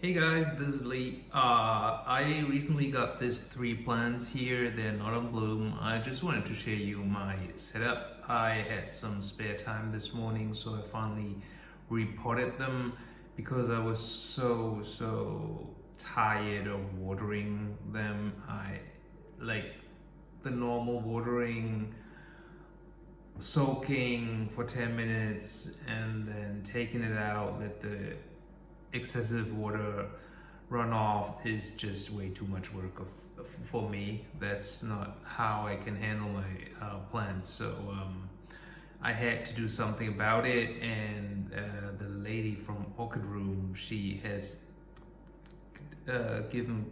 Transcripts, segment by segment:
Hey guys, this is Lee. I recently got these three plants here. They're not on bloom. I just wanted to share you my setup. I had some spare time this morning, so I finally repotted them because I was so tired of watering them. I like the normal watering, soaking for 10 minutes and then taking it out, let the excessive water runoff is just way too much work for me. That's not how I can handle my plants. So I had to do something about it, and the lady from Orchid Room, she has given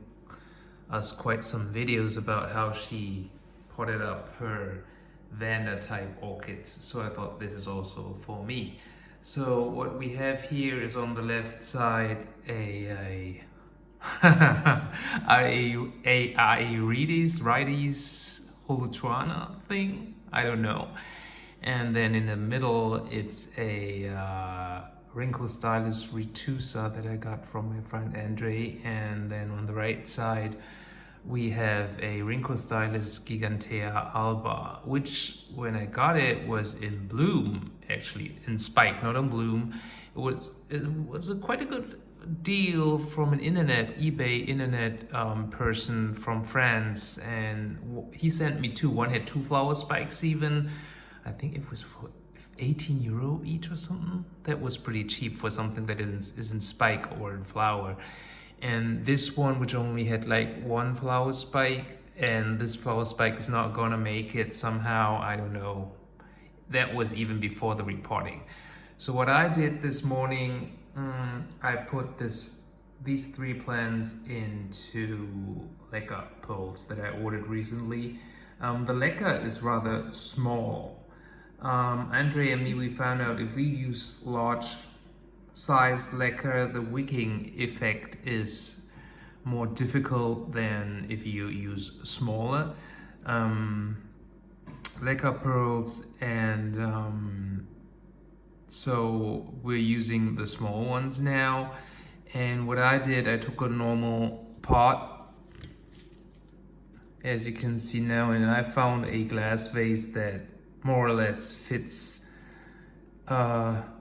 us quite some videos about how she potted up her Vanda type orchids. So I thought this is also for me. So what we have here is on the left side a Aerides holutrana thing. I don't know. And then in the middle, it's a Rhynchostylis retusa that I got from my friend Andre. And then on the right side, we have a Rhynchostylis gigantea alba, which when I got it was in bloom, actually in spike, not on bloom. It was quite a good deal from an eBay internet person from France, and he sent me two. One had two flower spikes even. I think it was for 18 euro each or something. That was pretty cheap for something that is in spike or in flower. And this one, which only had like one flower spike, and this flower spike is not gonna make it somehow, I don't know. That was even before the repotting. So what I did this morning, I put these three plants into leca poles that I ordered recently. The leca is rather small. Andre and me, we found out if we use large size leca, the wicking effect is more difficult than if you use smaller leca pearls, and so we're using the small ones now. And what I did, I took a normal pot, as you can see now, and I found a glass vase that more or less fits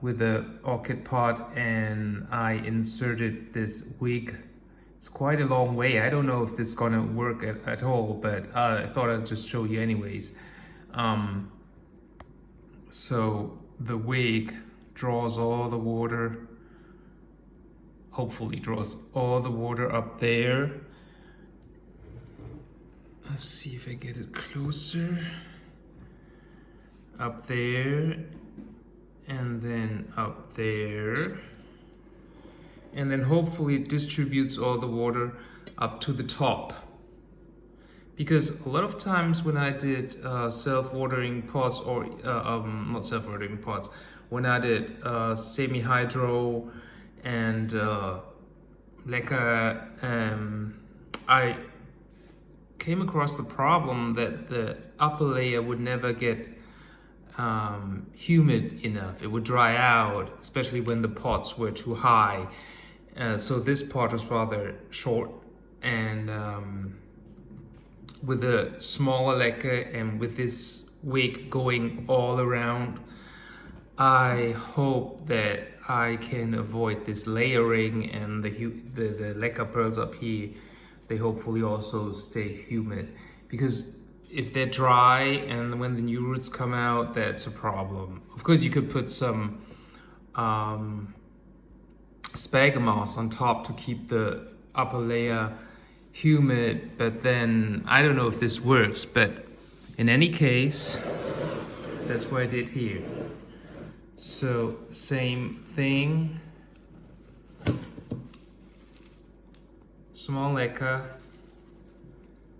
with the orchid pot, and I inserted this wig. It's quite a long way. I don't know if this is gonna work at all, but I thought I'd just show you anyways. So the wig draws all the water, hopefully draws all the water up there. Let's see if I get it closer. Up there, and then up there, and then hopefully it distributes all the water up to the top. Because a lot of times when I did self-watering pots, or not self-watering pots, when I did semi-hydro and leca, I came across the problem that the upper layer would never get humid enough. It would dry out, especially when the pots were too high. So this pot was rather short, and with a smaller leca and with this wig going all around, I hope that I can avoid this layering, and the leca pearls up here, they hopefully also stay humid, because if they're dry and when the new roots come out, that's a problem. Of course, you could put some sphagnum moss on top to keep the upper layer humid, but then I don't know if this works. But in any case, that's what I did here. So same thing, small leca,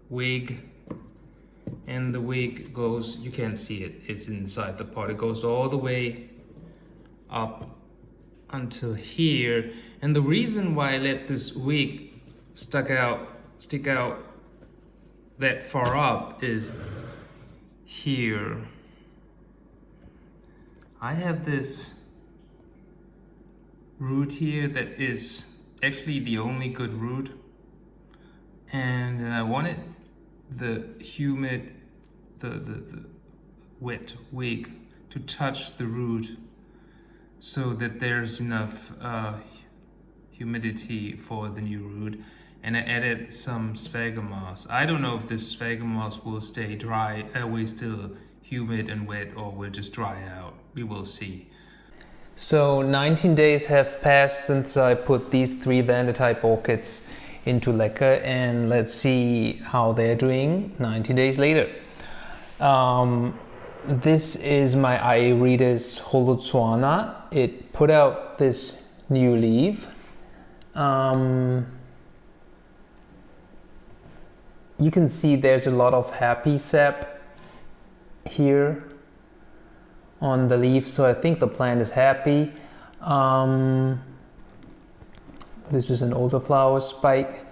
wig, and the wig goes, you can't see it, it's inside the pot, it goes all the way up until here. And the reason why I let this wig stick out that far up is here. I have this root here that is actually the only good root, and I wanted the humid, the wet wig to touch the root so that there's enough humidity for the new root. And I added some sphagnum moss. I don't know if this sphagnum moss will stay dry, always still humid and wet, or will just dry out. We will see. So 19 days have passed since I put these 3 Vanda-type orchids into leca, and let's see how they're doing 90 days later. This is my Aerides holozoana. It put out this new leaf. You can see there's a lot of happy sap here on the leaf, so I think the plant is happy. This is an older flower spike.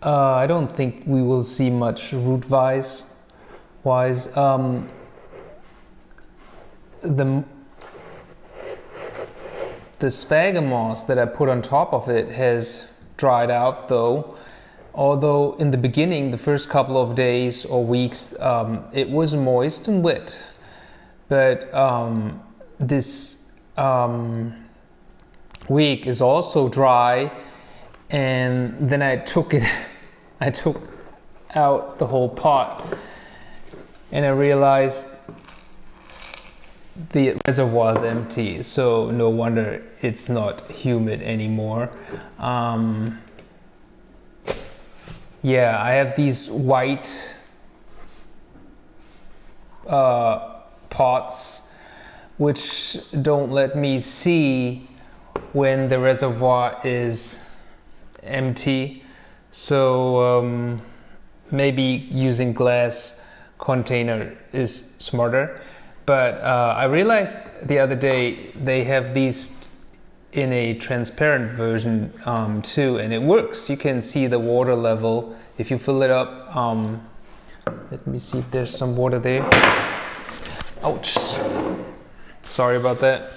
I don't think we will see much root wise. The sphagnum moss that I put on top of it has dried out though. Although in the beginning, the first couple of days or weeks, it was moist and wet. But this week is also dry, and then I took out the whole pot, and I realized the reservoir is empty, so no wonder it's not humid anymore. Yeah, I have these white pots which don't let me see when the reservoir is empty, so maybe using glass container is smarter. But I realized the other day they have these in a transparent version too, and it works. You can see the water level if you fill it up. Let me see if there's some water there. Ouch, sorry about that.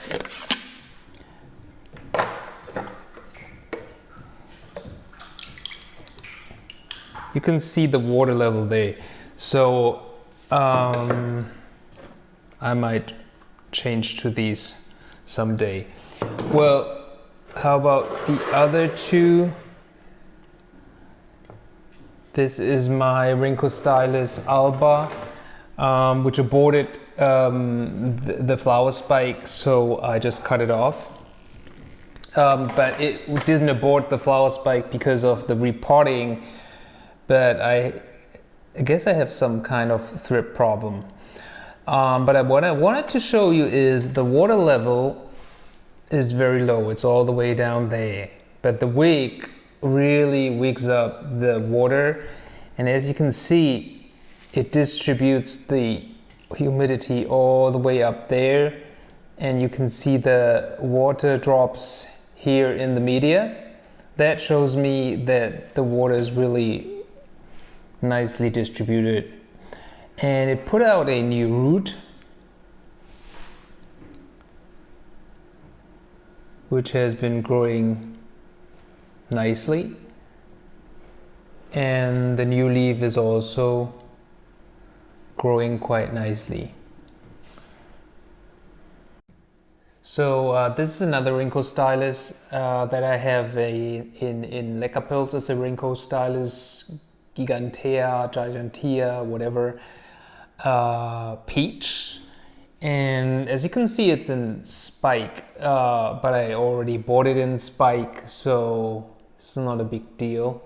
You can see the water level there, so I might change to these someday. Well, how about the other 2? This is my Rhynchostylis alba, which aborted the flower spike, so I just cut it off. But it didn't abort the flower spike because of the repotting, but I guess I have some kind of thrip problem. But what I wanted to show you is the water level is very low. It's all the way down there, but the wig really wigs up the water, and as you can see, it distributes the humidity all the way up there, and you can see the water drops here in the media. That shows me that the water is really nicely distributed, and it put out a new root which has been growing nicely, and the new leaf is also growing quite nicely. So this is another Rhynchostylis that I have in leca pills. It's a Rhynchostylis gigantea, whatever, peach. And as you can see, it's in spike, but I already bought it in spike, so it's not a big deal.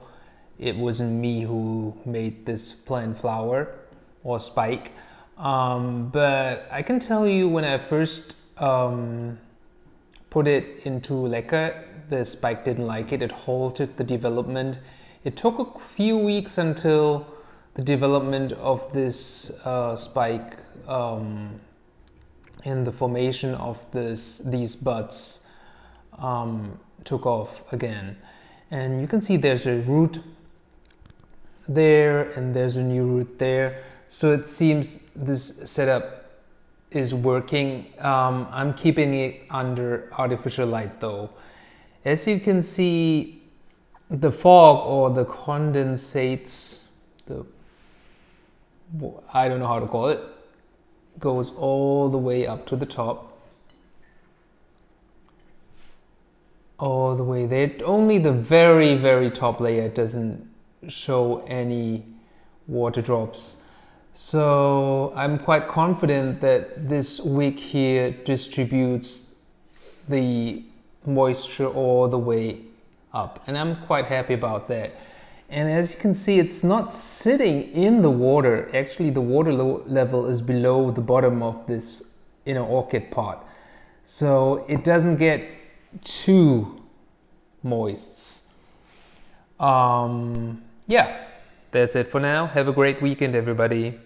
It wasn't me who made this plant flower or spike. But I can tell you, when I first put it into leca, the spike didn't like it. It halted the development. It took a few weeks until the development of this spike and the formation of these buds took off again. And you can see there's a root there and there's a new root there. So it seems this setup is working. I'm keeping it under artificial light though. As you can see, the fog or the condensates, I don't know how to call it, goes all the way up to the top. All the way there. Only the very, very top layer doesn't show any water drops. So I'm quite confident that this wick here distributes the moisture all the way up, and I'm quite happy about that. And as you can see, it's not sitting in the water. Actually, the water level is below the bottom of this orchid pot, so it doesn't get too moist. Yeah, that's it for now. Have a great weekend, everybody.